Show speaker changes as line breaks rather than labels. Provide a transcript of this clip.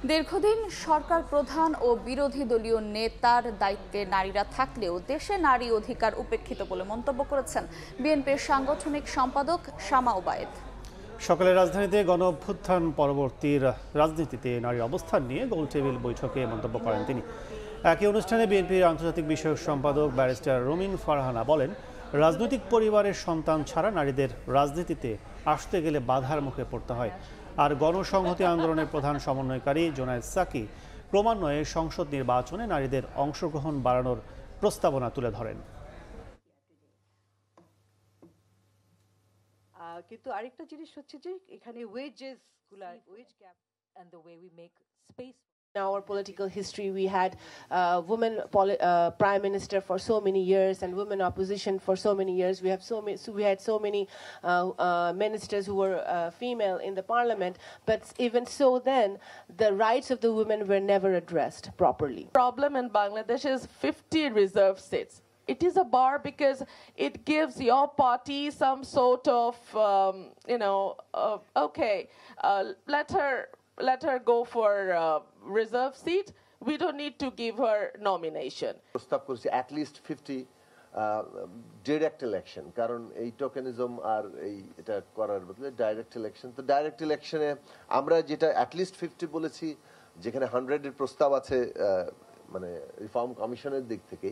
দীর্ঘদিন সরকার প্রধান ও বিরোধী দলীয় নেতার দায়িত্বে নারীরা থাকলেও দেশে নারী অধিকার উপেক্ষিত বলে মন্তব্য করেছেন বিএনপির সাংগঠনিক সম্পাদক শামা ওবায়েদ।
সকালে রাজধানীতে গণঅভ্যুত্থান পরবর্তী রাজনীতিতে নারীর অবস্থান নিয়ে গোলটেবিল বৈঠকে মন্তব্য করেন তিনি। একই অনুষ্ঠানে বিএনপির আন্তর্জাতিক বিষয়ক সম্পাদক ব্যারিস্টার রুমিন ফারহানা বলেন, রাজনৈতিক পরিবারের সন্তান ছাড়া নারীদের রাজনীতিতে আসতে গেলে বাধার মুখে পড়তে হয়। আর গণসংহতি আন্দোলনের প্রধান সমন্বয়কারী জোনায়েদ সাকি ক্রমান্বয়ে সংসদ নির্বাচনে নারীদের অংশগ্রহণ বাড়ানোর প্রস্তাবনা তুলে ধরেন।
কিন্তু আরেকটা জিনিস হচ্ছে যে এখানে wages wage gap and the way we make space. In our political history, we had women prime minister for so many years and women opposition for so many years. We had so many ministers who were female in the parliament, but even so, then the rights of the women were never addressed properly.
Problem in Bangladesh is 50 reserve seats. It is a bar because it gives your party some sort of, let her go for reserve seat. We don't need to give her nomination.
প্রস্তাব করেছি at least 50 direct election, কারণ এই tokenism আর এটা করার বদলে direct election. তো direct ইলেকশনে আমরা যেটা at least 50 বলেছি, যেখানে 100 এর প্রস্তাব আছে মানে রিফর্ম কমিশনের দিক থেকে।